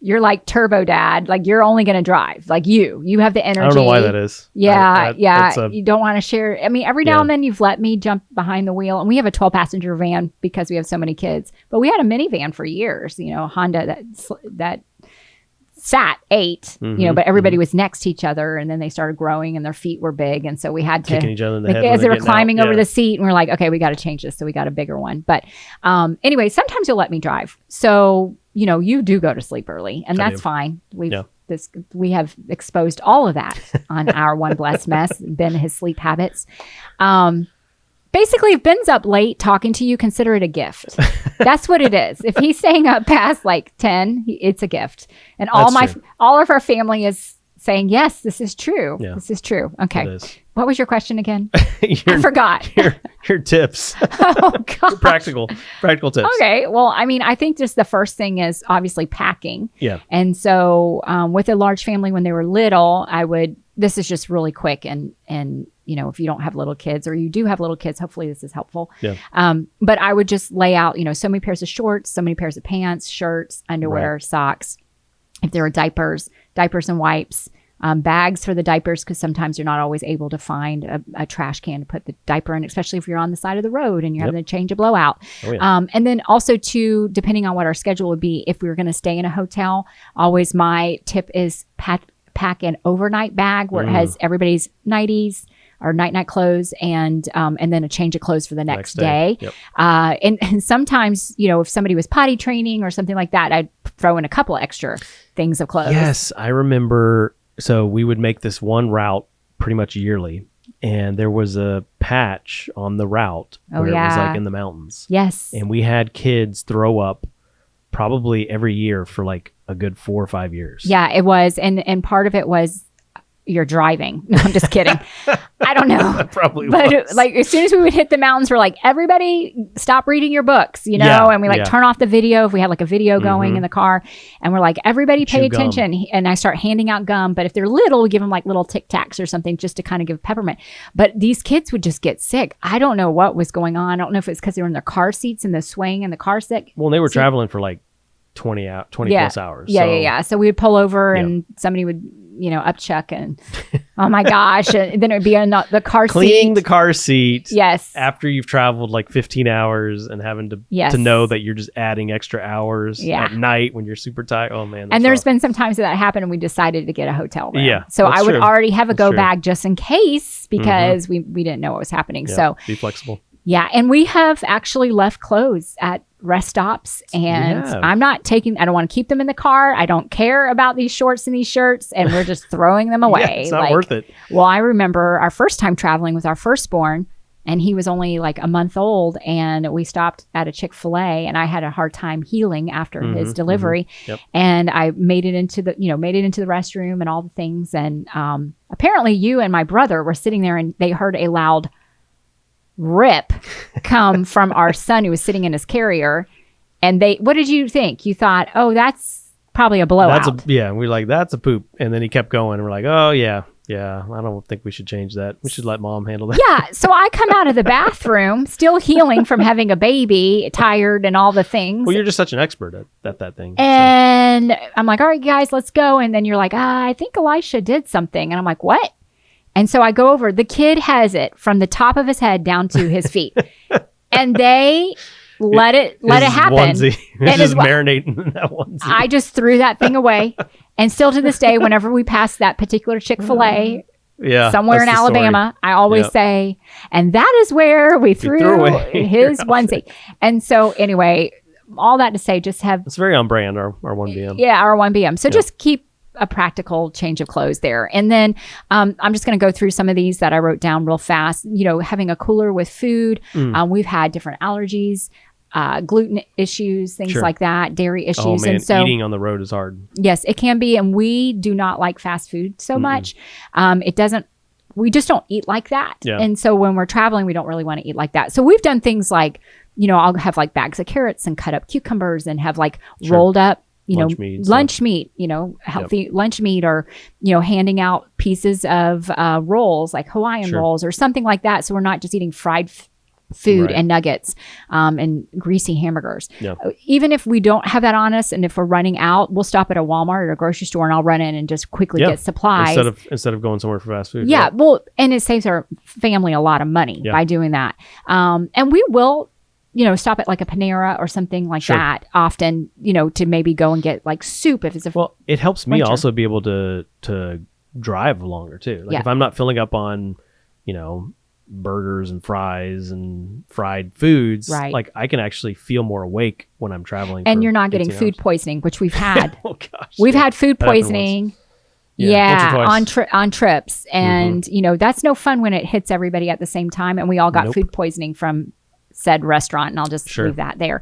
you're like turbo dad. Like, you're only going to drive. Like, you have the energy. I don't know why that is. Yeah. You don't want to share. I mean, every now and then you've let me jump behind the wheel, and we have a 12-passenger van because we have so many kids, but we had a minivan for years, you know, Honda that sat 8, you know, but everybody was next to each other, and then they started growing and their feet were big. And so we had to kicking each other in the head as they were climbing over the seat, and we're like, okay, we got to change this. So we got a bigger one. But anyway, sometimes you'll let me drive. So, you know, you do go to sleep early, and that's fine. We have exposed all of that on our One Blessed Mess, Ben, his sleep habits. Basically, if Ben's up late talking to you, consider it a gift. That's what it is. If he's staying up past like 10, it's a gift. And all of our family is saying, yes, this is true. Yeah. This is true. Okay. What was your question again? I forgot. Your tips. Oh, God. Practical tips. Okay. Well, I mean, I think just the first thing is obviously packing. Yeah. And so with a large family when they were little, this is just really quick. And you know, if you don't have little kids, or you do have little kids, hopefully this is helpful. Yeah. But I would just lay out, you know, so many pairs of shorts, so many pairs of pants, shirts, underwear, socks. If there are diapers and wipes, bags for the diapers, because sometimes you're not always able to find a trash can to put the diaper in, especially if you're on the side of the road and you're having to change a blowout. Oh, yeah. And then also too, depending on what our schedule would be, if we were going to stay in a hotel, always my tip is pack an overnight bag where it has everybody's nighties or night clothes, and then a change of clothes for the next day. Yep. And sometimes, you know, if somebody was potty training or something like that, I'd throw in a couple extra things of clothes. Yes, I remember. So we would make this one route pretty much yearly, and there was a patch on the route where it was like in the mountains. Yes. And we had kids throw up probably every year for like a good 4 or 5 years. Yeah, it was. And part of it was you're driving. No, I'm just kidding. I don't know. That probably but was. Like, as soon as we would hit the mountains, we're like, everybody stop reading your books, you know? And we turn off the video if we had like a video going in the car, and we're like, everybody pay attention. Gum. And I start handing out gum, but if they're little, we give them like little Tic Tacs or something just to kind of give peppermint. But these kids would just get sick. I don't know what was going on. I don't know if it's because they were in their car seats and the swing and the car sick. Well, they were traveling for like 20 plus hours. Yeah. So we would pull over and somebody would, you know, upchuck, and oh my gosh. And then it would be in the car seat. Cleaning the car seat. Yes. After you've traveled like 15 hours and having to know that you're just adding extra hours at night when you're super tired. Oh man. And there's been some times that happened and we decided to get a hotel room. Yeah. So I would already have a bag just in case, because we didn't know what was happening. Yeah, so be flexible. Yeah. And we have actually left clothes at rest stops, and I don't want to keep them in the car. I don't care about these shorts and these shirts, and we're just throwing them away. It's not worth it. Well, I remember our first time traveling with our firstborn, and he was only like a month old, and we stopped at a Chick-fil-A, and I had a hard time healing after his delivery. Yep. And I made it into the restroom and all the things. And apparently you and my brother were sitting there, and they heard a loud rip come from our son who was sitting in his carrier. And what did you think? You thought, oh, that's probably a blowout. We're like, that's a poop. And then he kept going, and we're like, oh yeah, I don't think we should change that. We should let mom handle that. Yeah. So I come out of the bathroom still healing from having a baby, tired and all the things. Well, you're just such an expert at that thing. And I'm like, all right, guys, let's go. And then you're like, I think Elisha did something. And I'm like, what? And so I go over. The kid has it from the top of his head down to his feet. And they let it happen. Onesie. And just marinating in that onesie. I just threw that thing away. And still to this day, whenever we pass that particular Chick-fil-A, somewhere in Alabama, I always say, and that is where we threw away his onesie. And so anyway, all that to say, just have... It's very on brand, our 1BM. Yeah, our 1BM. So just keep a practical change of clothes there. And then I'm just going to go through some of these that I wrote down real fast. Having a cooler with food. We've had different allergies, gluten issues, things like that, dairy issues. Oh man, and so, eating on the road is hard. Yes, it can be. And we do not like fast food so much. We just don't eat like that. Yeah. And so when we're traveling, we don't really want to eat like that. So we've done things like, I'll have like bags of carrots and cut up cucumbers and have like rolled up, lunch meat, healthy lunch meat, or, handing out pieces of rolls, like Hawaiian rolls or something like that. So we're not just eating fried food and nuggets and greasy hamburgers. Yeah. Even if we don't have that on us, and if we're running out, we'll stop at a Walmart or a grocery store, and I'll run in and just quickly get supplies instead of going somewhere for fast food. Yeah, well, and it saves our family a lot of money by doing that. And we will stop at like a Panera or something like that often, to maybe go and get like soup if it's it helps me also be able to drive longer too. Like if I'm not filling up on, burgers and fries and fried foods, like I can actually feel more awake when I'm traveling. And you're not getting food poisoning, which we've had. Oh gosh. We've had food poisoning. On trips. And, that's no fun when it hits everybody at the same time. And we all got food poisoning from said restaurant, and I'll just leave that there.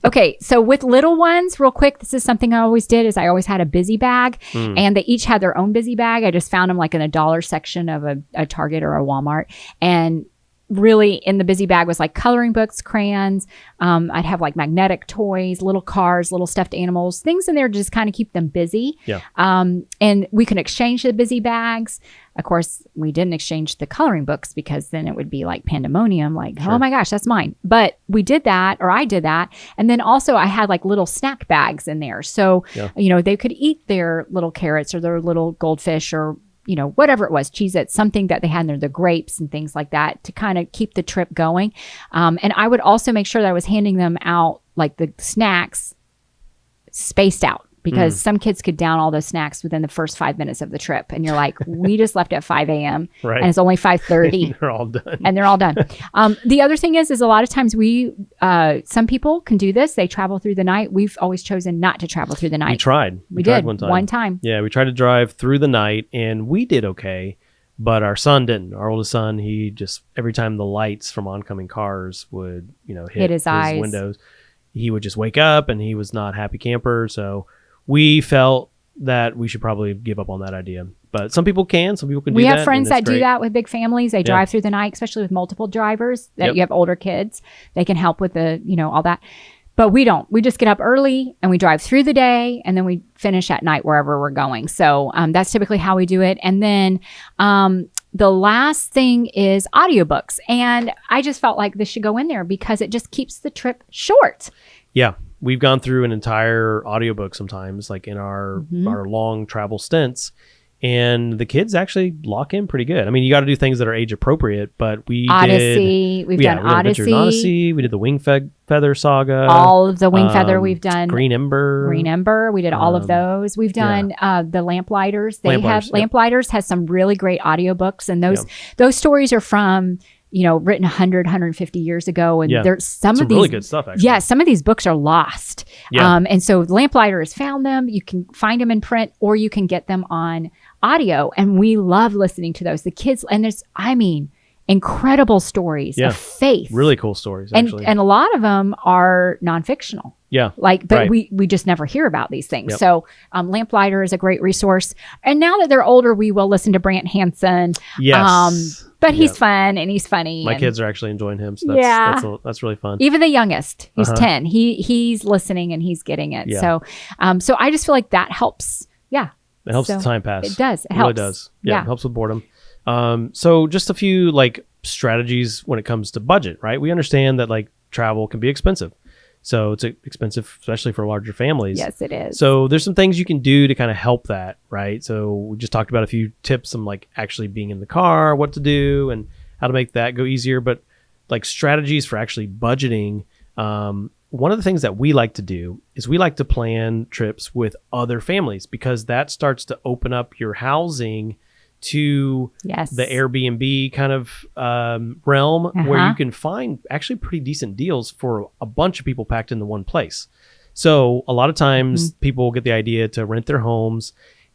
Okay, so with little ones, real quick, this is something I always did, is I always had a busy bag, and they each had their own busy bag. I just found them like in a dollar section of a Target or a Walmart, and really in the busy bag was like coloring books, crayons. I'd have like magnetic toys, little cars, little stuffed animals, things in there to just kind of keep them busy. And we can exchange the busy bags. Of course, we didn't exchange the coloring books because then it would be like pandemonium, like, oh my gosh, that's mine. But we did that, or I did that. And then also I had like little snack bags in there. So, they could eat their little carrots or their little goldfish or whatever it was, Cheez-Its, something that they had in there, the grapes and things like that, to kind of keep the trip going. And I would also make sure that I was handing them out, like the snacks, spaced out, because some kids could down all those snacks within the first 5 minutes of the trip. And you're like, we just left at 5 a.m. and it's only 5:30. They're all done. The other thing is a lot of times some people can do this. They travel through the night. We've always chosen not to travel through the night. We tried. We did one time. Yeah, we tried to drive through the night, and we did okay. But our son didn't. Our oldest son, he just, every time the lights from oncoming cars would, hit his eyes, windows, he would just wake up, and he was not happy camper. So we felt that we should probably give up on that idea. But some people can do that. We have friends that do that with big families. They drive through the night, especially with multiple drivers, that you have older kids. They can help with the, all that. But we don't. We just get up early and we drive through the day, and then we finish at night wherever we're going. So that's typically how we do it. And then the last thing is audiobooks. And I just felt like this should go in there because it just keeps the trip short. Yeah. We've gone through an entire audiobook sometimes, like in our long travel stints, and the kids actually lock in pretty good. I mean, you got to do things that are age appropriate, but we've done Odyssey. We did the Wing Feather Saga. All of the Wing Feather we've done. Green Ember. We did all of those. We've done the Lamplighters. Lamplighters has some really great audiobooks, and those stories are from written 100, 150 years ago. And there's some of these really good stuff, actually. Yeah, some of these books are lost. And so Lamplighter has found them. You can find them in print, or you can get them on audio. And we love listening to those. The kids, and there's, incredible stories of faith. Really cool stories, actually. And a lot of them are non-fictional. Yeah. But we just never hear about these things. So Lamplighter is a great resource. And now that they're older, we will listen to Brant Hansen. Yes. But he's fun and he's funny. My kids are actually enjoying him. So that's really fun. Even the youngest, he's 10. He's listening and he's getting it. Yeah. So I just feel like that helps. Yeah. It helps the time pass. It does. It really helps. Does. Yeah. It helps with boredom. So just a few strategies when it comes to budget, right? We understand that travel can be expensive. So it's expensive, especially for larger families. Yes, it is. So there's some things you can do to kind of help that, right? So we just talked about a few tips on actually being in the car, what to do, and how to make that go easier. But strategies for actually budgeting. One of the things that we like to do is we like to plan trips with other families, because that starts to open up your housing to Yes. the Airbnb kind of realm where Uh-huh. you can find actually pretty decent deals for a bunch of people packed into one place. So a lot of times people get the idea to rent their homes,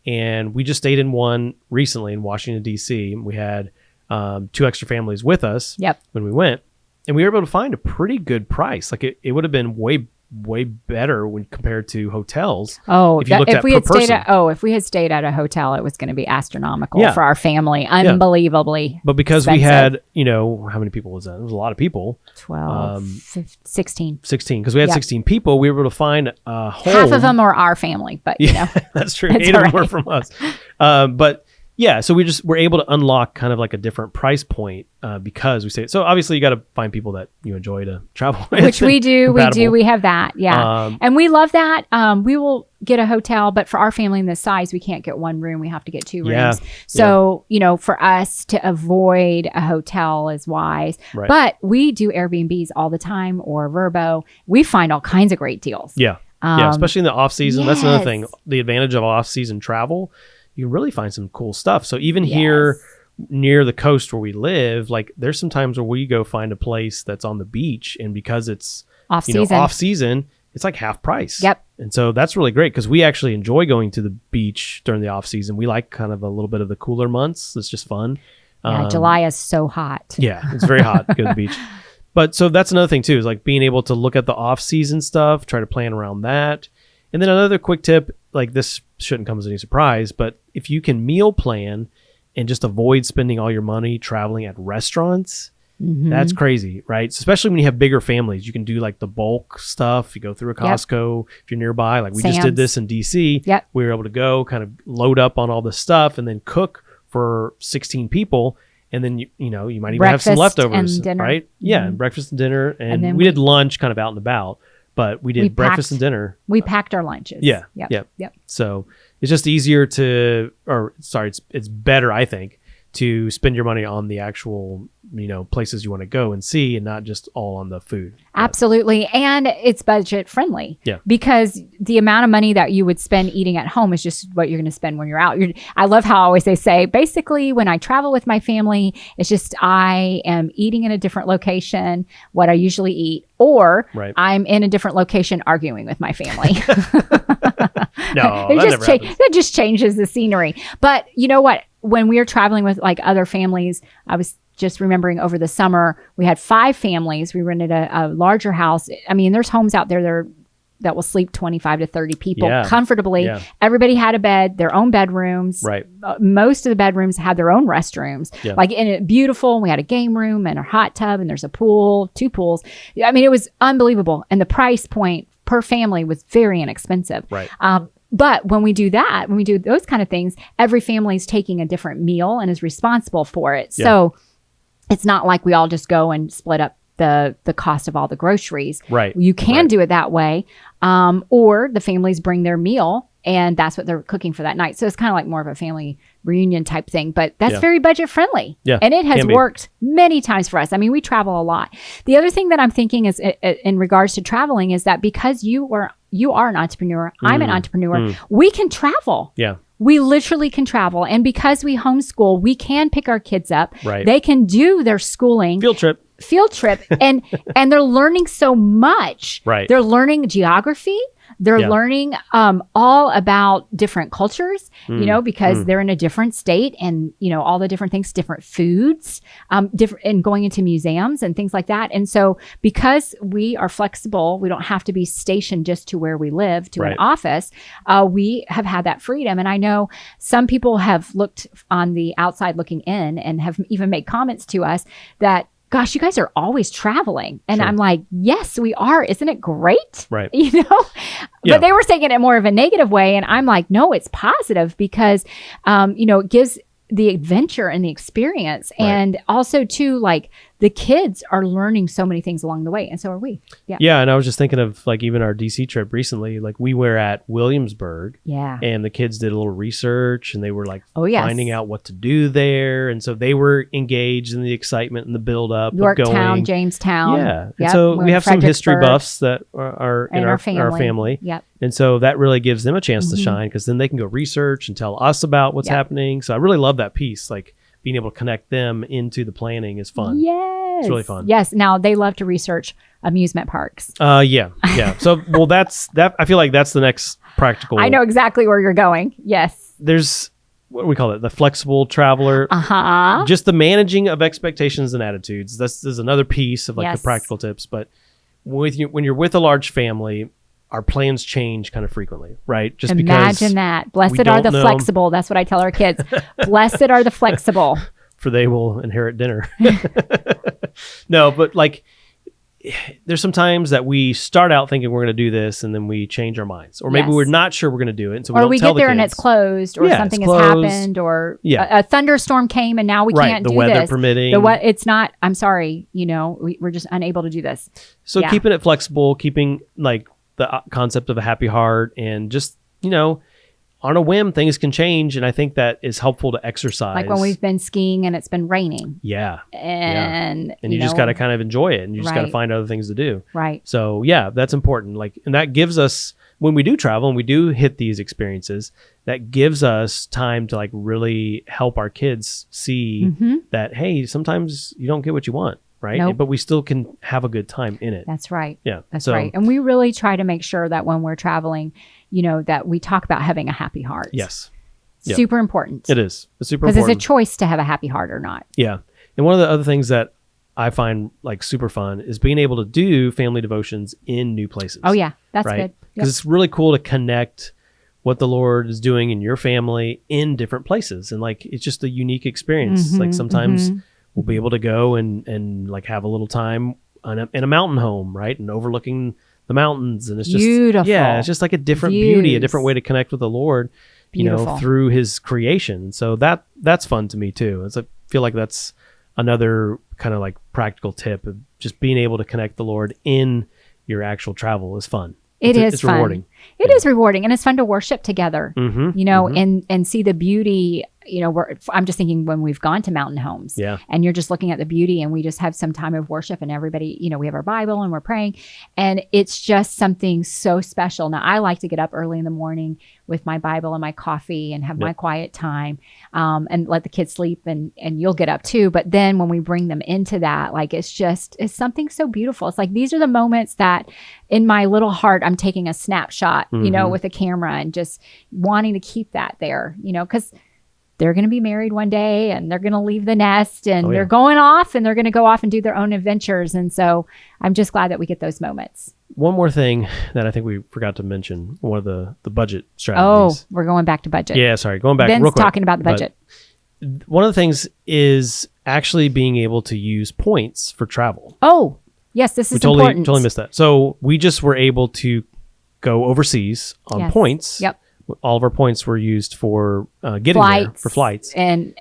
and we just stayed in one recently in Washington, D.C. We had 2 extra families with us Yep. when we went, and we were able to find a pretty good price. Like it would have been way better when compared to hotels. Oh, if you looked at we per had stayed person. if we had stayed at a hotel, it was going to be astronomical Yeah. for our family. Unbelievably. But because we expensive. had, how many people was that? It was a lot of people. 12, 16. 16. Because we had Yeah. 16 people, we were able to find a home. Half of them are our family, but That's true. It's 8 of them all were right. from us. But yeah, so we're able to unlock kind of like a different price point because we say so. Obviously, you got to find people that you enjoy to travel with, which we do. compatible. We have that. Yeah. And we love that. We will get a hotel, but for our family in this size, we can't get 1 room. We have to get 2 Yeah. rooms. So, for us to avoid a hotel is wise. Right. But we do Airbnbs all the time or Vrbo. We find all kinds of great deals. Yeah. Especially in the off season. That's another thing. yes. The advantage of off season travel, you really find some cool stuff. So even here near the coast where we live, like there's some times where we go find a place that's on the beach, and because it's Off season. off season, it's like half price. Yep. And so that's really great because we actually enjoy going to the beach during the off season. We like kind of a little bit of the cooler months. It's just fun. Yeah, July is so hot. Yeah, it's very hot to go to the beach. But so that's another thing too, is like being able to look at the off season stuff, try to plan around that. And then another quick tip, like this shouldn't come as any surprise, but if you can meal plan and just avoid spending all your money traveling at restaurants, that's crazy, right? Especially when you have bigger families, you can do like the bulk stuff. You go through a Costco if you're nearby. Like we just did Sam's. this in DC. Yep. We were able to go kind of load up on all this stuff and then cook for 16 people. And then, you might even have some Breakfast leftovers, and dinner. right? Yeah, and breakfast and dinner. And then we did lunch kind of out and about, but we did breakfast and dinner. We packed our lunches. Yeah. Yep. So it's just easier it's better, I think, to spend your money on the actual, places you want to go and see, and not just all on the food. Absolutely. And it's budget friendly. Yeah. Because the amount of money that you would spend eating at home is just what you're going to spend when you're out. I love how always they say, basically, when I travel with my family, it's just I am eating in a different location, what I usually eat, or I'm in a different location arguing with my family. No, That just changes the scenery. But you know what? When we were traveling with like other families, I was just remembering over the summer, we had 5 families. We rented a larger house. I mean, there's homes out there that will sleep 25 to 30 people comfortably. Yeah. Everybody had a bed, their own bedrooms. Right. Most of the bedrooms had their own restrooms. Yeah. Like in it, beautiful. We had a game room and a hot tub, and there's a pool, 2 pools. I mean, it was unbelievable. And the price point per family was very inexpensive. Right. But when we do those kind of things, every family is taking a different meal and is responsible for it. Yeah. So it's not like we all just go and split up the cost of all the groceries. Right. You can do it that way. Or the families bring their meal and that's what they're cooking for that night. So it's kind of like more of a family reunion type thing, but that's very budget friendly. Yeah. And it has worked many times for us. I mean, we travel a lot. The other thing that I'm thinking is in regards to traveling is that because you are an entrepreneur, I'm an entrepreneur, we can travel. Yeah. We literally can travel. And because we homeschool, we can pick our kids up. Right. They can do their schooling. Field trip. And they're learning so much. Right. They're learning geography. They're learning all about different cultures, because they're in a different state and, all the different things, different foods, and going into museums and things like that. And so because we are flexible, we don't have to be stationed just to where we live, to an office. We have had that freedom. And I know some people have looked on the outside looking in and have even made comments to us that, gosh, you guys are always traveling. And I'm like, yes, we are. Isn't it great? Right. But they were taking it more of a negative way. And I'm like, no, it's positive because, it gives the adventure and the experience. And also too, like the kids are learning so many things along the way, and so are we. Yeah, and I was just thinking of like even our DC trip recently. Like we were at Williamsburg, and the kids did a little research, and they were like finding out what to do there, and so they were engaged in the excitement and the build up. Yorktown, Jamestown. Yeah, and so we have some history buffs that are in our family. Yep. And so that really gives them a chance to shine, because then they can go research and tell us about what's happening. So I really love that piece. Like being able to connect them into the planning is fun. Yes. It's really fun. Yes. Now they love to research amusement parks. Yeah. So, well, that's that. I feel like that's the next practical. I know exactly where you're going. Yes. There's, what do we call it? The flexible traveler. Just the managing of expectations and attitudes. This is another piece of like the practical tips. But when you're with a large family, our plans change kind of frequently, right? Just imagine that. Blessed are the flexible. That's what I tell our kids. Blessed are the flexible, for they will inherit dinner. No, but like there's some times that we start out thinking we're going to do this, and then we change our minds, or maybe we're not sure we're going to do it, and so we get there and it's closed, or something has happened, or a thunderstorm came and now we can't do this. The weather permitting. It's not. I'm sorry. We're just unable to do this. So keeping it flexible, keeping like the concept of a happy heart, and just, on a whim, things can change. And I think that is helpful to exercise. Like when we've been skiing and it's been raining. Yeah. And you just got to kind of enjoy it, and you just got to find other things to do. Right. So yeah, that's important. Like, and that gives us, when we do travel and we do hit these experiences, that gives us time to like really help our kids see that, hey, sometimes you don't get what you want. Right. Nope. But we still can have a good time in it. That's right. Yeah. That's right. And we really try to make sure that when we're traveling, that we talk about having a happy heart. Yes. Super important. It is. It's super important. Because it's a choice to have a happy heart or not. Yeah. And one of the other things that I find like super fun is being able to do family devotions in new places. Oh yeah. That's good. Because it's really cool to connect what the Lord is doing in your family in different places. And like, it's just a unique experience. Like sometimes we'll be able to go and like have a little time in a mountain home, right? And overlooking the mountains. And it's just beautiful. Yeah, it's just like a different beauty, a different way to connect with the Lord, through his creation. So that's fun to me too. I feel like that's another kind of like practical tip of just being able to connect the Lord in your actual travel is fun. It's fun. Rewarding. It is rewarding, and it's fun to worship together, and see the beauty. I'm just thinking when we've gone to mountain homes, and you're just looking at the beauty, and we just have some time of worship, and everybody, we have our Bible and we're praying, and it's just something so special. Now, I like to get up early in the morning with my Bible and my coffee and have my quiet time, and let the kids sleep, and you'll get up too. But then when we bring them into that, like it's something so beautiful. It's like these are the moments that in my little heart, I'm taking a snapshot, with a camera, and just wanting to keep that there, because they're going to be married one day, and they're going to leave the nest, and they're going off, and they're going to go off and do their own adventures. And so I'm just glad that we get those moments. One more thing that I think we forgot to mention, one of the budget strategies. Oh, we're going back to budget. Yeah, sorry. Going back Ben's real quick. Talking about the budget. One of the things is actually being able to use points for travel. Oh, yes, this is important. Totally missed that. So we just were able to go overseas on points. Yep. All of our points were used for getting there, for flights and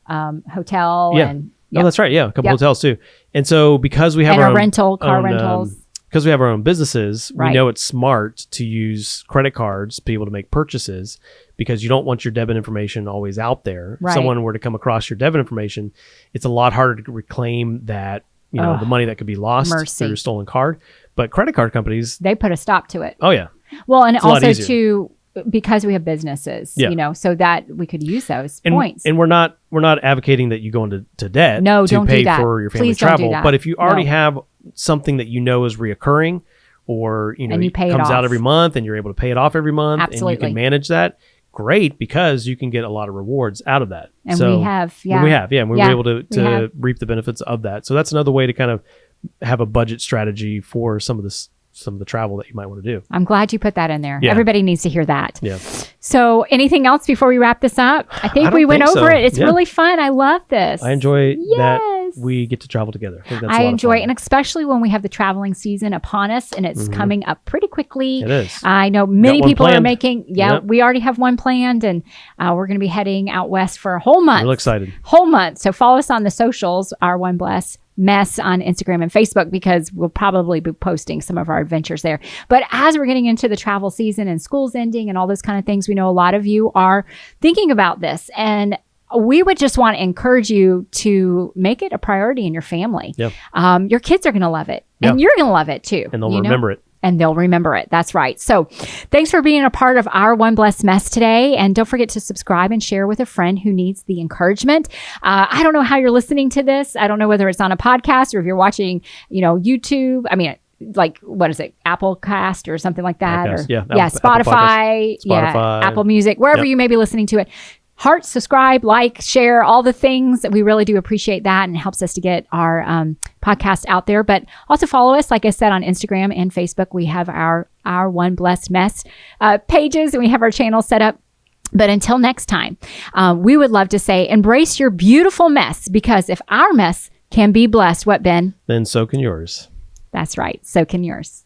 hotel. Yeah. And no, that's right. Yeah, a couple hotels too. And so because we have and our own car rentals, because we have our own businesses, we know it's smart to use credit cards to be able to make purchases, because you don't want your debit information always out there. If someone were to come across your debit information, it's a lot harder to reclaim that, the money that could be lost through a stolen card. But credit card companies, they put a stop to it. Oh yeah. Well, and also too, because we have businesses, so that we could use those points. And we're not advocating that you go into debt to pay for your family travel. But if you already have something that is reoccurring, or and you pay comes it out every month, and you're able to pay it off every month, and you can manage that, great, because you can get a lot of rewards out of that. And so we have, we were able to reap the benefits of that. So that's another way to kind of have a budget strategy for some of the travel that you might want to do. I'm glad you put that in there. Yeah. Everybody needs to hear that. Yeah. So anything else before we wrap this up? I think we went over it. It's really fun. I love this. I enjoy that Yes. we get to travel together. I think that's a I lot of enjoy fun. it, and especially when we have the traveling season upon us, and it's coming up pretty quickly. It is. I know many one people are planned. making. Yep. We already have one planned, and we're going to be heading out west for a whole month. Real excited. Whole month. So follow us on the socials, our One Bless Mess on Instagram and Facebook, because we'll probably be posting some of our adventures there. But as we're getting into the travel season and school's ending and all those kind of things, we know a lot of you are thinking about this, and we would just want to encourage you to make it a priority in your family. Yeah. Your kids are going to love it, and you're going to love it too. And they'll remember it. And they'll remember it. That's right. So thanks for being a part of our One Blessed Mess today. And don't forget to subscribe and share with a friend who needs the encouragement. I don't know how you're listening to this. I don't know whether it's on a podcast or if you're watching, YouTube. I mean, like, what is it? Apple Cast or something like that? Podcast, Or, yeah. Spotify. Spotify. Apple Music, wherever you may be listening to it. Heart, subscribe, like, share, all the things. We really do appreciate that, and it helps us to get our podcast out there. But also follow us, like I said, on Instagram and Facebook. We have our One Blessed Mess pages, and we have our channel set up. But until next time, we would love to say, embrace your beautiful mess, because if our mess can be blessed, what, Ben? Then so can yours. That's right. So can yours.